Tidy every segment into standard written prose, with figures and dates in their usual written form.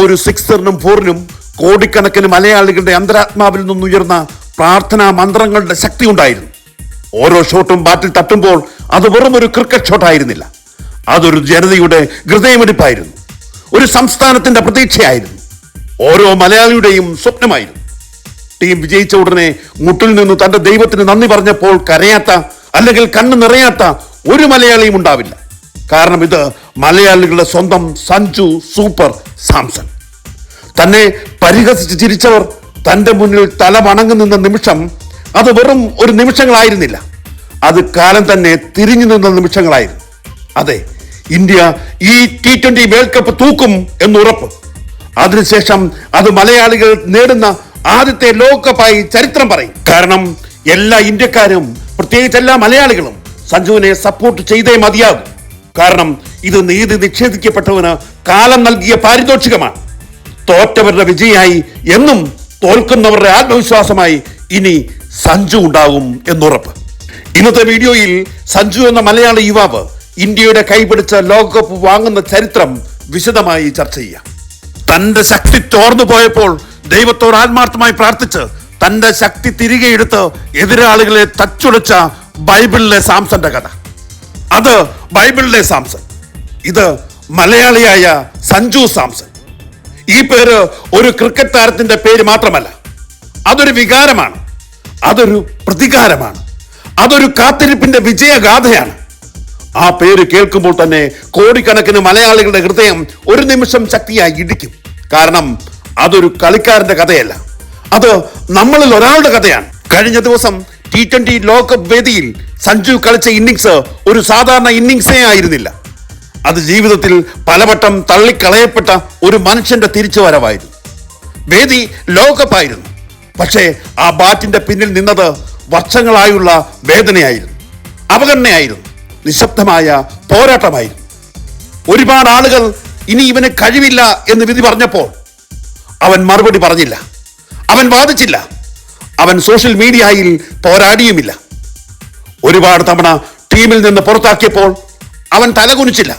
ഒരു സിക്സറിനും ഫോറിനും കോടിക്കണക്കിന് മലയാളികളുടെ അന്തരാത്മാവിൽ നിന്നുയർന്ന പ്രാർത്ഥനാ മന്ത്രങ്ങളുടെ ശക്തി ഉണ്ടായിരുന്നു. ഓരോ ഷോട്ടും ബാറ്റിൽ തട്ടുമ്പോൾ അത് വെറും ഒരു ക്രിക്കറ്റ് ഷോട്ടായിരുന്നില്ല, അതൊരു ജനതയുടെ ഹൃദയമിടിപ്പായിരുന്നു, ഒരു സംസ്ഥാനത്തിന്റെ പ്രതീക്ഷയായിരുന്നു, ഓരോ മലയാളിയുടെയും സ്വപ്നമായിരുന്നു. ടീം വിജയിച്ച ഉടനെ മുട്ടിൽ നിന്ന് തന്റെ ദൈവത്തിന് നന്ദി പറഞ്ഞപ്പോൾ കരയാത്ത അല്ലെങ്കിൽ കണ്ണ് നിറയാത്ത ഒരു മലയാളിയും ഉണ്ടാവില്ല. കാരണം ഇത് മലയാളികളുടെ സ്വന്തം സഞ്ജു സൂപ്പർ സാംസൺ. തന്നെ പരിഹസിച്ച് ചിരിച്ചവർ തന്റെ മുന്നിൽ തല വണങ്ങി നിന്ന നിമിഷം അത് വെറും ഒരു നിമിഷങ്ങളായിരുന്നില്ല, അത് കാലം തന്നെ തിരിഞ്ഞു നിന്ന നിമിഷങ്ങളായിരുന്നു. അതെ, ഇന്ത്യ ഈ T20 വേൾഡ് കപ്പ് തൂക്കും എന്നുറപ്പ്. അതിനുശേഷം അത് മലയാളികൾ നേടുന്ന ആദ്യത്തെ ലോകകപ്പായി ചരിത്രം പറയും. കാരണം എല്ലാ ഇന്ത്യക്കാരും, പ്രത്യേകിച്ച് എല്ലാ മലയാളികളും സഞ്ജുവിനെ സപ്പോർട്ട് ചെയ്തേ മതിയാകും. കാരണം ഇത് നീതി നിഷേധിക്കപ്പെട്ടവന് കാലം നൽകിയ പാരിതോഷികമാണ്. തോറ്റവരുടെ വിജയായി എന്നും തോൽക്കുന്നവരുടെ ആത്മവിശ്വാസമായി ഇനി സഞ്ജു ഉണ്ടാകും എന്നുറപ്പ്. ഇന്നത്തെ വീഡിയോയിൽ സഞ്ജു എന്ന മലയാളി യുവാവ് ഇന്ത്യയുടെ കൈപിടിച്ച ലോകകപ്പ് വാങ്ങുന്ന ചരിത്രം വിശദമായി ചർച്ച ചെയ്യാം. തന്റെ ശക്തി ചോർന്നു പോയപ്പോൾ ദൈവത്തോട് ആത്മാർത്ഥമായി പ്രാർത്ഥിച്ച് തന്റെ ശക്തി തിരികെ എടുത്ത് എതിരാളികളെ തച്ചുടച്ച ബൈബിളിലെ സാംസന്റെ കഥ. അത് ബൈബിളിലെ സാംസൺ, ഇത് മലയാളിയായ സഞ്ജു സാംസൺ. ഈ പേര് ഒരു ക്രിക്കറ്റ് താരത്തിന്റെ പേര് മാത്രമല്ല, അതൊരു വികാരമാണ്, അതൊരു പ്രതികാരമാണ്, അതൊരു കാത്തിരിപ്പിന്റെ വിജയഗാഥയാണ്. ആ പേര് കേൾക്കുമ്പോൾ തന്നെ കോടിക്കണക്കിന് മലയാളികളുടെ ഹൃദയം ഒരു നിമിഷം ശക്തിയായി ഇടിക്കും. കാരണം അതൊരു കളിക്കാരന്റെ കഥയല്ല, അത് നമ്മളിൽ ഒരാളുടെ കഥയാണ്. കഴിഞ്ഞ ദിവസം T20 ലോകകപ്പ് വേദിയിൽ സഞ്ജു കളിച്ച ഇന്നിങ്സ് ഒരു സാധാരണ ഇന്നിങ്സേ ആയിരുന്നില്ല. അത് ജീവിതത്തിൽ പലവട്ടം തള്ളിക്കളയപ്പെട്ട ഒരു മനുഷ്യന്റെ തിരിച്ചുവരവായിരുന്നു. വേദി ലോകകപ്പായിരുന്നു, പക്ഷേ ആ ബാറ്റിന്റെ പിന്നിൽ നിന്നത് വർഷങ്ങളായുള്ള വേദനയായിരുന്നു, അവഗണനയായിരുന്നു, നിശബ്ദമായ പോരാട്ടമായിരുന്നു. ഒരുപാട് ആളുകൾ ഇനി ഇവന് കഴിവില്ല എന്ന് വിധി പറഞ്ഞപ്പോൾ അവൻ മറുപടി പറഞ്ഞില്ല, അവൻ വാദിച്ചില്ല, അവൻ സോഷ്യൽ മീഡിയയിൽ പോരാടിയുമില്ല. ഒരുപാട് തവണ ടീമിൽ നിന്ന് പുറത്താക്കിയപ്പോൾ അവൻ തലകുനിച്ചില്ല,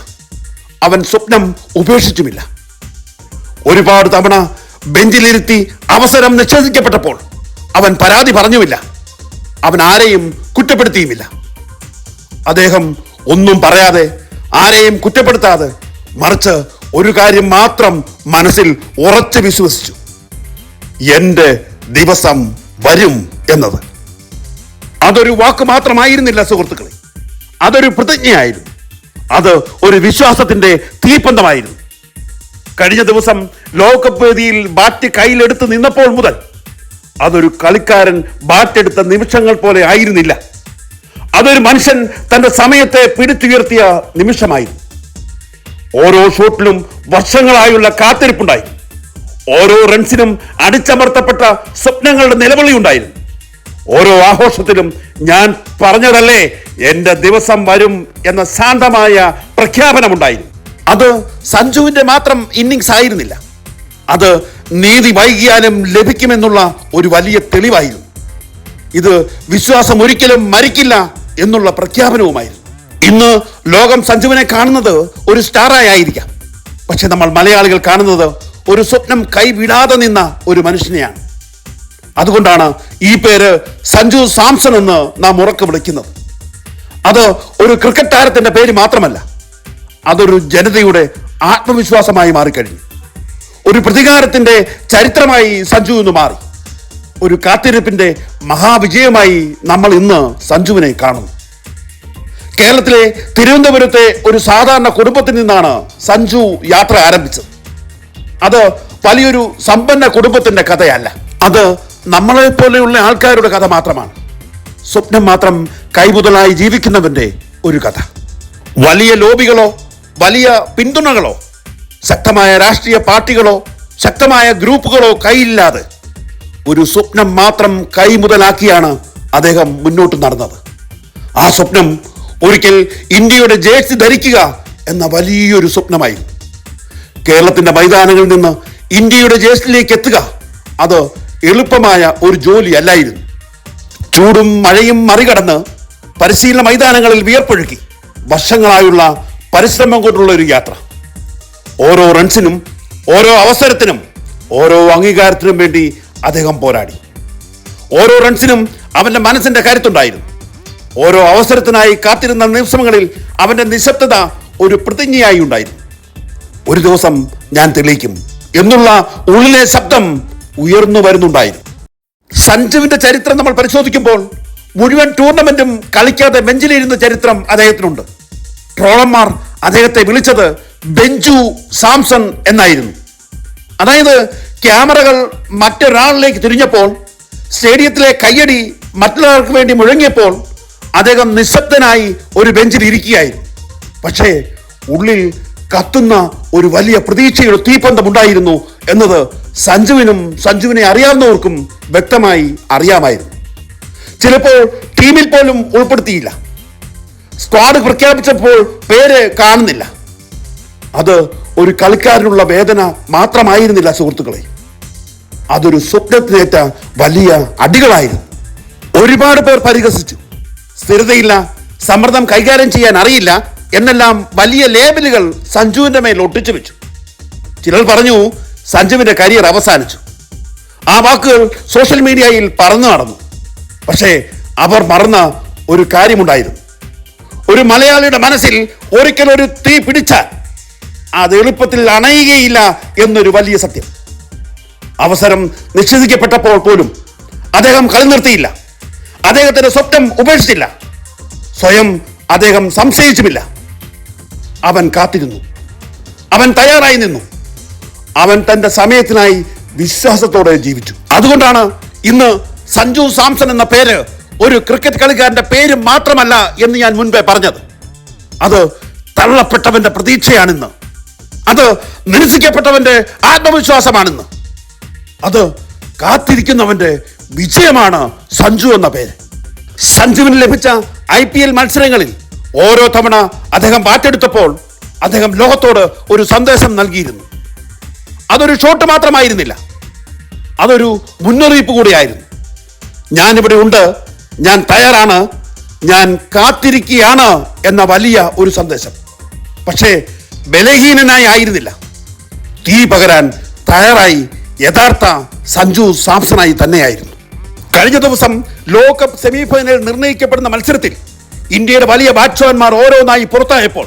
അവൻ സ്വപ്നം ഉപേക്ഷിച്ചുമില്ല. ഒരുപാട് തവണ ബെഞ്ചിലിരുത്തി അവസരം നിഷേധിക്കപ്പെട്ടപ്പോൾ അവൻ പരാതി പറഞ്ഞുമില്ല, അവൻ ആരെയും കുറ്റപ്പെടുത്തിയുമില്ല. അദ്ദേഹം ഒന്നും പറയാതെ, ആരെയും കുറ്റപ്പെടുത്താതെ, മറിച്ച് ഒരു കാര്യം മാത്രം മനസ്സിൽ ഉറച്ചു വിശ്വസിച്ചു: എന്റെ ദിവസം വരും എന്നത്. അതൊരു വാക്ക് മാത്രമായിരുന്നില്ല സുഹൃത്തുക്കളെ, അതൊരു പ്രതിജ്ഞയായിരുന്നു, അത് ഒരു വിശ്വാസത്തിന്റെ തീപ്പന്തമായിരുന്നു. കഴിഞ്ഞ ദിവസം ലോകകപ്പ് വേദിയിൽ ബാറ്റ് കയ്യിലെടുത്ത് നിന്നപ്പോൾ മുതൽ അതൊരു കളിക്കാരൻ ബാറ്റെടുത്ത നിമിഷങ്ങൾ പോലെ ആയിരുന്നില്ല, അതൊരു മനുഷ്യൻ തന്റെ സമയത്തെ പിടിച്ചുയർത്തിയ നിമിഷമായിരുന്നു. ഓരോ ഷോട്ടിലും വർഷങ്ങളായുള്ള കാത്തിരിപ്പുണ്ടായി, ഓരോ റൺസിനും അടിച്ചമർത്തപ്പെട്ട സ്വപ്നങ്ങളുടെ നിലവിളി ഉണ്ടായിരുന്നു. ഓരോ ആഘോഷത്തിലും ഞാൻ പറഞ്ഞതല്ലേ എന്റെ ദിവസം വരും എന്ന ശാന്തമായ പ്രഖ്യാപനമുണ്ടായിരുന്നു. അത് സഞ്ജുവിന്റെ മാത്രം ഇന്നിങ്സ് ആയിരുന്നില്ല, അത് നീതി വൈകിയാലും ലഭിക്കുമെന്നുള്ള ഒരു വലിയ തെളിവായിരുന്നു. ഇത് വിശ്വാസം ഒരിക്കലും മരിക്കില്ല എന്നുള്ള പ്രഖ്യാപനവുമായിരുന്നു. ഇന്ന് ലോകം സഞ്ജുവിനെ കാണുന്നത് ഒരു സ്റ്റാറായിരിക്കാം, പക്ഷെ നമ്മൾ മലയാളികൾ കാണുന്നത് ഒരു സ്വപ്നം കൈവിടാതെ നിന്ന ഒരു മനുഷ്യനെയാണ്. അതുകൊണ്ടാണ് ഈ പേര് സഞ്ജു സാംസൺ എന്ന് നാം ഉറക്കെ വിളിക്കുന്നത്. അത് ഒരു ക്രിക്കറ്റ് താരത്തിന്റെ പേര് മാത്രമല്ല, അതൊരു ജനതയുടെ ആത്മവിശ്വാസമായി മാറിക്കഴിഞ്ഞു. ഒരു പ്രതികാരത്തിന്റെ ചരിത്രമായി സഞ്ജു എന്ന് മാറി. ഒരു കാത്തിരിപ്പിന്റെ മഹാവിജയമായി നമ്മൾ ഇന്ന് സഞ്ജുവിനെ കാണുന്നു. കേരളത്തിലെ തിരുവനന്തപുരത്തെ ഒരു സാധാരണ കുടുംബത്തിൽ നിന്നാണ് സഞ്ജു യാത്ര ആരംഭിച്ചത്. അത് വലിയൊരു സമ്പന്ന കുടുംബത്തിന്റെ കഥയല്ല, അത് നമ്മളെ പോലെയുള്ള ആൾക്കാരുടെ കഥ മാത്രമാണ്. സ്വപ്നം മാത്രം കൈമുതലായി ജീവിക്കുന്നവന്റെ ഒരു കഥ. വലിയ ലോബികളോ വലിയ പിന്തുണകളോ ശക്തമായ രാഷ്ട്രീയ പാർട്ടികളോ ശക്തമായ ഗ്രൂപ്പുകളോ കൈയില്ലാതെ ഒരു സ്വപ്നം മാത്രം കൈമുതലാക്കിയാണ് അദ്ദേഹം മുന്നോട്ട് നടന്നത്. ആ സ്വപ്നം ഒരിക്കൽ ഇന്ത്യയുടെ ജേഴ്സി ധരിക്കുക എന്ന വലിയൊരു സ്വപ്നമായിരുന്നു. കേരളത്തിന്റെ മൈതാനങ്ങളിൽ നിന്ന് ഇന്ത്യയുടെ ജേഴ്സിയിലേക്ക് എത്തുക അത് എളുപ്പമായ ഒരു ജോലി അല്ലായിരുന്നു. ചൂടും മഴയും മറികടന്ന് പരിശീലന മൈതാനങ്ങളിൽ വിയർപ്പൊഴുക്കി വർഷങ്ങളായുള്ള പരിശ്രമം കൊണ്ടുള്ള ഒരു യാത്ര. ഓരോ റൺസിനും ഓരോ അവസരത്തിനും ഓരോ അംഗീകാരത്തിനും വേണ്ടി അദ്ദേഹം പോരാടി. ഓരോ റൺസിനും അവന്റെ മനസ്സിന്റെ കരുത്തുണ്ടായിരുന്നു. ഓരോ അവസരത്തിനായി കാത്തിരുന്ന നിമിഷങ്ങളിൽ അവന്റെ നിശബ്ദത ഒരു പ്രതിജ്ഞയായി ഉണ്ടായിരുന്നു. ഒരു ദിവസം ഞാൻ തെളിയിക്കും എന്നുള്ള ഉള്ളിലെ ശബ്ദം ഉയർന്നു വരുന്നുണ്ടായിരുന്നു. സഞ്ജുവിന്റെ ചരിത്രം നമ്മൾ പരിശോധിക്കുമ്പോൾ മുഴുവൻ ടൂർണമെന്റും കളിക്കാതെ ബെഞ്ചിലിരുന്ന ചരിത്രം അദ്ദേഹത്തിനുണ്ട്. ട്രോളന്മാർ അദ്ദേഹത്തെ വിളിച്ചത് ബെഞ്ചു സാംസൺ എന്നായിരുന്നു. അതായത് ക്യാമറകൾ മറ്റൊരാളിലേക്ക് തിരിഞ്ഞപ്പോൾ, സ്റ്റേഡിയത്തിലെ കയ്യടി മറ്റുള്ളവർക്ക് വേണ്ടി മുഴങ്ങിയപ്പോൾ അദ്ദേഹം നിശബ്ദനായി ഒരു ബെഞ്ചിൽ ഇരിക്കുകയായിരുന്നു. പക്ഷേ ഉള്ളിൽ കത്തുന്ന ഒരു വലിയ പ്രതീക്ഷയുടെ തീപ്പന്തമുണ്ടായിരുന്നു എന്നത് സഞ്ജുവിനെ അറിയാവുന്നവർക്കും വ്യക്തമായി അറിയാമായിരുന്നു. ചിലപ്പോൾ ടീമിൽ പോലും ഉൾപ്പെടുത്തിയില്ല. സ്ക്വാഡ് പ്രഖ്യാപിച്ചപ്പോൾ പേര് കാണുന്നില്ല. അത് ഒരു കളിക്കാരനുള്ള വേദന മാത്രമായിരുന്നില്ല സുഹൃത്തുക്കളെ, അതൊരു സ്വപ്നത്തിനേറ്റ വലിയ അടികളായിരുന്നു. ഒരുപാട് പേർ പരിഹസിച്ചു. സ്ഥിരതയില്ല, സമ്മർദ്ദം കൈകാര്യം ചെയ്യാൻ അറിയില്ല എന്നെല്ലാം വലിയ ലേബലുകൾ സഞ്ജുവിന്റെ മേൽ ഒട്ടിച്ചു വെച്ചു. ചിലർ പറഞ്ഞു സഞ്ജുവിന്റെ കരിയർ അവസാനിച്ചു. ആ വാക്കുകൾ സോഷ്യൽ മീഡിയയിൽ പറന്നു നടന്നു. പക്ഷേ അവർ മറന്ന ഒരു കാര്യമുണ്ടായിരുന്നു. ഒരു മലയാളിയുടെ മനസ്സിൽ ഒരിക്കൽ ഒരു തീ പിടിച്ചാൽ അത് എളുപ്പത്തിൽ അണയുകയില്ല എന്നൊരു വലിയ സത്യം. അവസരം നിഷേധിക്കപ്പെട്ടപ്പോൾ പോലും അദ്ദേഹം കളി നിർത്തിയില്ല. അദ്ദേഹത്തിന്റെ സ്വപ്നം ഉപേക്ഷിച്ചില്ല. സ്വയം അദ്ദേഹം സംശയിച്ചുമില്ല. അവൻ കാത്തിരുന്നു. അവൻ തയ്യാറായി നിന്നു. അവൻ തന്റെ സമയത്തിനായി വിശ്വാസത്തോടെ ജീവിച്ചു. അതുകൊണ്ടാണ് ഇന്ന് സഞ്ജു സാംസൺ എന്ന പേര് ഒരു ക്രിക്കറ്റ് കളിക്കാരന്റെ പേര് മാത്രമല്ല എന്ന് ഞാൻ മുൻപേ പറഞ്ഞത്. അത് തള്ളപ്പെട്ടവന്റെ പ്രതീക്ഷയാണിന്ന്. അത് നിരസിക്കപ്പെട്ടവന്റെ ആത്മവിശ്വാസമാണിന്ന്. അത് കാത്തിരിക്കുന്നവന്റെ വിജയമാണ് സഞ്ജു എന്ന പേര്. സഞ്ജുവിന് ലഭിച്ച IPL മത്സരങ്ങളിൽ ഓരോ തവണ അദ്ദേഹം ബാറ്റെടുത്തപ്പോൾ അദ്ദേഹം ലോകത്തോട് ഒരു സന്ദേശം നൽകിയിരുന്നു. അതൊരു ഷോട്ട് മാത്രമായിരുന്നില്ല, അതൊരു മുന്നറിയിപ്പ് കൂടിയായിരുന്നു. ഞാനിവിടെ ഉണ്ട്, ഞാൻ തയ്യാറാണ്, ഞാൻ കാത്തിരിക്കുകയാണ് എന്ന വലിയ ഒരു സന്ദേശം. പക്ഷേ ബലഹീനനായി ആയിരുന്നില്ല, തീ പകരാൻ തയ്യാറായി യഥാർത്ഥ സഞ്ജു സാംസണായി തന്നെയായിരുന്നു. കഴിഞ്ഞ ദിവസം ലോകകപ്പ് സെമിഫൈനൽ നിർണയിക്കപ്പെടുന്ന മത്സരത്തിൽ ഇന്ത്യയുടെ വലിയ ബാറ്റ്സ്മാൻമാർ ഓരോന്നായി പുറത്തായപ്പോൾ,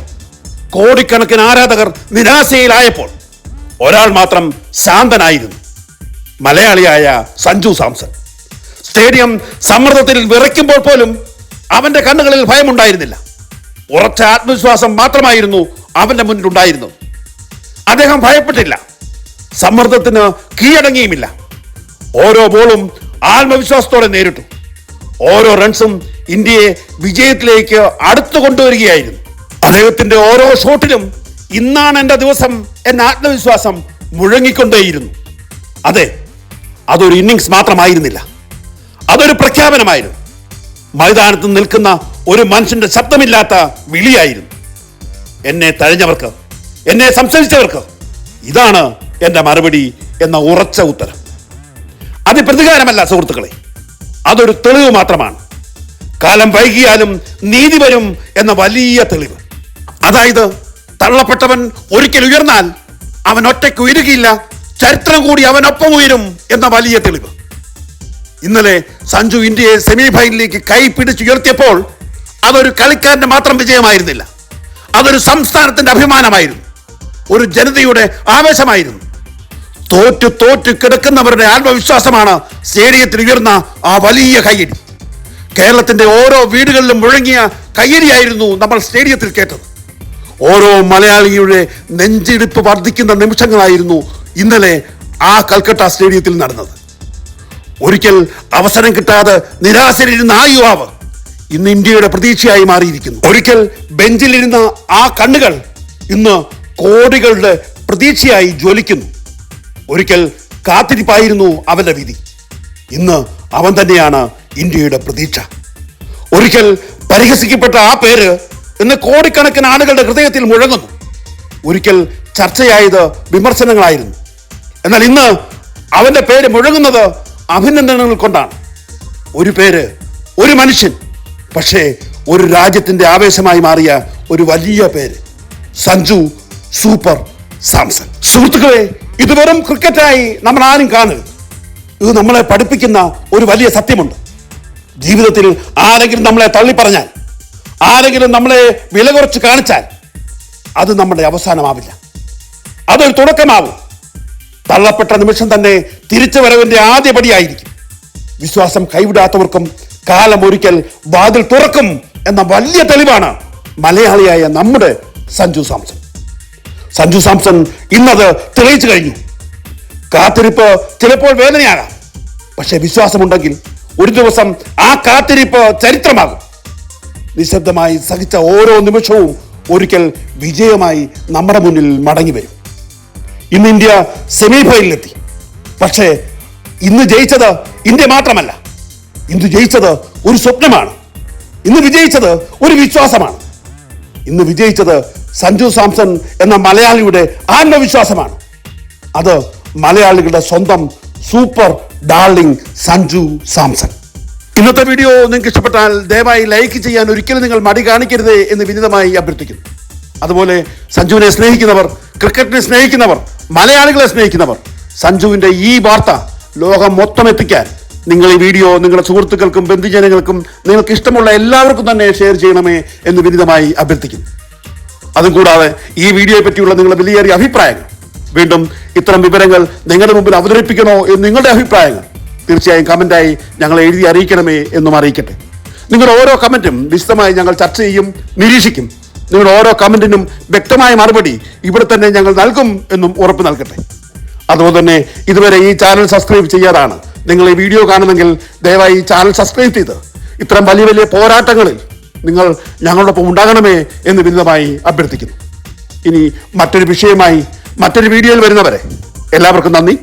കോടിക്കണക്കിന് ആരാധകർ നിരാശയിലായപ്പോൾ ഒരാൾ മാത്രം ശാന്തനായിരുന്നു, മലയാളിയായ സഞ്ജു സാംസൺ. സ്റ്റേഡിയം സമ്മർദ്ദത്തിൽ വിറയ്ക്കുമ്പോൾ പോലും അവന്റെ കണ്ണുകളിൽ ഭയമുണ്ടായിരുന്നില്ല. ഉറച്ച ആത്മവിശ്വാസം മാത്രമായിരുന്നു അവന്റെ മുന്നിലുണ്ടായിരുന്നത്. അദ്ദേഹം ഭയപ്പെട്ടില്ല, സമ്മർദ്ദത്തിന് കീഴടങ്ങിയുമില്ല. ഓരോ ബോളും ആത്മവിശ്വാസത്തോടെ നേരിട്ടു. ഓരോ റൺസും ഇന്ത്യയെ വിജയത്തിലേക്ക് അടുത്തു കൊണ്ടുവരികയായിരുന്നു. അദ്ദേഹത്തിന്റെ ഓരോ ഷോട്ടിലും ഇന്നാണ് എന്റെ ദിവസം എന്ന ആത്മവിശ്വാസം മുഴങ്ങിക്കൊണ്ടേയിരുന്നു. അതെ, അതൊരു ഇന്നിങ്സ് മാത്രമായിരുന്നില്ല, അതൊരു പ്രഖ്യാപനമായിരുന്നു. മൈതാനത്ത് നിൽക്കുന്ന ഒരു മനുഷ്യന്റെ ശബ്ദമില്ലാത്ത വിളിയായിരുന്നു. എന്നെ തഴഞ്ഞവർക്ക്, എന്നെ സംശയിച്ചവർക്ക് ഇതാണ് എന്റെ മറുപടി എന്ന ഉറച്ച ഉത്തരം. അത് പ്രതികാരമല്ല സുഹൃത്തുക്കളെ, അതൊരു തെളിവ് മാത്രമാണ്. കാലം വൈകിയാലും നീതി വരും എന്ന വലിയ തെളിവ്. അതായത് തള്ളപ്പെട്ടവൻ ഒരിക്കൽ ഉയർന്നാൽ അവൻ ഒറ്റയ്ക്ക് ഉയരുകയില്ല, ചരിത്രം കൂടി അവനൊപ്പം ഉയരും എന്ന വലിയ തെളിവ്. ഇന്നലെ സഞ്ജു ഇന്ത്യയെ സെമിഫൈനലിലേക്ക് കൈ പിടിച്ചുയർത്തിയപ്പോൾ അതൊരു കളിക്കാരന്റെ മാത്രം വിജയമായിരുന്നില്ല, അതൊരു സംസ്ഥാനത്തിന്റെ അഭിമാനമായിരുന്നു, ഒരു ജനതയുടെ ആവേശമായിരുന്നു. തോറ്റു കിടക്കുന്നവരുടെ ആത്മവിശ്വാസമാണ് സ്റ്റേഡിയത്തിൽ ഉയർന്ന ആ വലിയ കയ്യടി. കേരളത്തിന്റെ ഓരോ വീടുകളിലും മുഴങ്ങിയ കയ്യടിയായിരുന്നു നമ്മൾ സ്റ്റേഡിയത്തിൽ കേട്ടത്. ഓരോ മലയാളിയുടെ നെഞ്ചിടിപ്പ് വർദ്ധിക്കുന്ന നിമിഷങ്ങളായിരുന്നു ഇന്നലെ ആ കൽക്കട്ട സ്റ്റേഡിയത്തിൽ നടന്നത്. ഒരിക്കൽ അവസരം കിട്ടാതെ നിരാശയിലിരുന്ന ആ യുവാവ് ഇന്ന് ഇന്ത്യയുടെ പ്രതീക്ഷയായി മാറിയിരിക്കുന്നു. ഒരിക്കൽ ബെഞ്ചിലിരുന്ന ആ കണ്ണുകൾ ഇന്ന് കോടികളുടെ പ്രതീക്ഷയായി ജ്വലിക്കുന്നു. ഒരിക്കൽ കാത്തിരിപ്പായിരുന്നു അവന്റെ വിധി, ഇന്ന് അവൻ തന്നെയാണ് ഇന്ത്യയുടെ പ്രതീക്ഷ. ഒരിക്കൽ പരിഹസിക്കപ്പെട്ട ആ പേര് ഇന്ന് കോടിക്കണക്കിന് ആളുകളുടെ ഹൃദയത്തിൽ മുഴങ്ങുന്നു. ഒരിക്കൽ ചർച്ചയായത് വിമർശനങ്ങളായിരുന്നു, എന്നാൽ ഇന്ന് അവന്റെ പേര് മുഴങ്ങുന്നത് അഭിനന്ദനങ്ങൾ കൊണ്ടാണ്. ഒരു പേര്, ഒരു മനുഷ്യൻ, പക്ഷേ ഒരു രാജ്യത്തിന്റെ ആവേശമായി മാറിയ ഒരു വലിയ പേര്, സഞ്ജു സൂപ്പർ സാംസൺ. സുഹൃത്തുക്കളെ, ഇത് വെറും ക്രിക്കറ്റായി നമ്മൾ ആരും കാണരുത്. ഇത് നമ്മളെ പഠിപ്പിക്കുന്ന ഒരു വലിയ സത്യമുണ്ട്. ജീവിതത്തിൽ ആരെങ്കിലും നമ്മളെ തള്ളിപ്പറഞ്ഞാൽ, ആരെങ്കിലും നമ്മളെ വില കുറച്ച് കാണിച്ചാൽ അത് നമ്മുടെ അവസാനമാവില്ല, അതൊരു തുടക്കമാവും. തള്ളപ്പെട്ട നിമിഷം തന്നെ തിരിച്ചു വരവിന്റെ ആദ്യപടിയായിരിക്കും. വിശ്വാസം കൈവിടാത്തവർക്കും കാലം ഒരിക്കൽ വാതിൽ തുറക്കും എന്ന വലിയ തെളിവാണ് മലയാളിയായ നമ്മുടെ സഞ്ജു സാംസൺ. സഞ്ജു സാംസൺ ഇന്നത് തെളിയിച്ചു കഴിഞ്ഞു. കാത്തിരിപ്പ് ചിലപ്പോൾ വേദനയാകാം, പക്ഷെ വിശ്വാസമുണ്ടെങ്കിൽ ഒരു ദിവസം ആ കാത്തിരിപ്പ് ചരിത്രമാകും. നിശബ്ദമായി സഹിച്ച ഓരോ നിമിഷവും ഒരിക്കൽ വിജയമായി നമ്മുടെ മുന്നിൽ മടങ്ങി വരും. ഇന്ന് ഇന്ത്യ സെമി ഫൈനലിലെത്തി. പക്ഷേ ഇന്ന് ജയിച്ചത് ഇന്ത്യ മാത്രമല്ല, ഇന്ന് ജയിച്ചത് ഒരു സ്വപ്നമാണ്. ഇന്ന് വിജയിച്ചത് ഒരു വിശ്വാസമാണ്. ഇന്ന് വിജയിച്ചത് സഞ്ജു സാംസൺ എന്ന മലയാളിയുടെ ആത്മവിശ്വാസമാണ്. അത് മലയാളികളുടെ സ്വന്തം സൂപ്പർ ഡാർലിംഗ് സഞ്ജു സാംസൺ. ഇന്നത്തെ വീഡിയോ നിങ്ങൾക്ക് ഇഷ്ടപ്പെട്ടാൽ ദയവായി ലൈക്ക് ചെയ്യാൻ ഒരിക്കലും നിങ്ങൾ മടി കാണിക്കരുതേ എന്ന് വിനീതമായി അഭ്യർത്ഥിക്കുന്നു. അതുപോലെ സഞ്ജുവിനെ സ്നേഹിക്കുന്നവർ, ക്രിക്കറ്റിനെ സ്നേഹിക്കുന്നവർ, മലയാളികളെ സ്നേഹിക്കുന്നവർ, സഞ്ജുവിൻ്റെ ഈ വാർത്ത ലോകം മൊത്തം എത്തിക്കാൻ നിങ്ങൾ ഈ വീഡിയോ നിങ്ങളുടെ സുഹൃത്തുക്കൾക്കും ബന്ധുജനങ്ങൾക്കും നിങ്ങൾക്ക് ഇഷ്ടമുള്ള എല്ലാവർക്കും തന്നെ ഷെയർ ചെയ്യണമേ എന്ന് വിനീതമായി അഭ്യർത്ഥിക്കുന്നു. അതും കൂടാതെ ഈ വീഡിയോയെ പറ്റിയുള്ള നിങ്ങളുടെ വിലയേറിയ അഭിപ്രായങ്ങൾ, വീണ്ടും ഇത്തരം വിവരങ്ങൾ നിങ്ങളുടെ മുമ്പിൽ അവതരിപ്പിക്കണോ എന്ന് നിങ്ങളുടെ അഭിപ്രായങ്ങൾ തീർച്ചയായും കമന്റായി ഞങ്ങളെ എഴുതി അറിയിക്കണമേ എന്നും അറിയിക്കട്ടെ. നിങ്ങളുടെ ഓരോ കമന്റും വിശദമായി ഞങ്ങൾ ചർച്ച ചെയ്യും, നിരീക്ഷിക്കും. നിങ്ങളുടെ ഓരോ കമന്റിനും വ്യക്തമായ മറുപടി ഇവിടെ തന്നെ ഞങ്ങൾ നൽകും എന്നും ഉറപ്പ് നൽകട്ടെ. അതുപോലെ തന്നെ ഇതുവരെ ഈ ചാനൽ സബ്സ്ക്രൈബ് ചെയ്യാതാണ് നിങ്ങൾ ഈ വീഡിയോ കാണുമെങ്കിൽ ദയവായി ഈ ചാനൽ സബ്സ്ക്രൈബ് ചെയ്ത് ഇത്തരം വലിയ വലിയ പോരാട്ടങ്ങളിൽ നിങ്ങൾ ഞങ്ങളോടൊപ്പം ഉണ്ടാകണമേ എന്ന് വിനീതമായി അഭ്യർത്ഥിക്കുന്നു. ഇനി മറ്റൊരു വിഷയമായി മറ്റൊരു വീഡിയോയിൽ വരുന്നവരെ എല്ലാവർക്കും നന്ദി.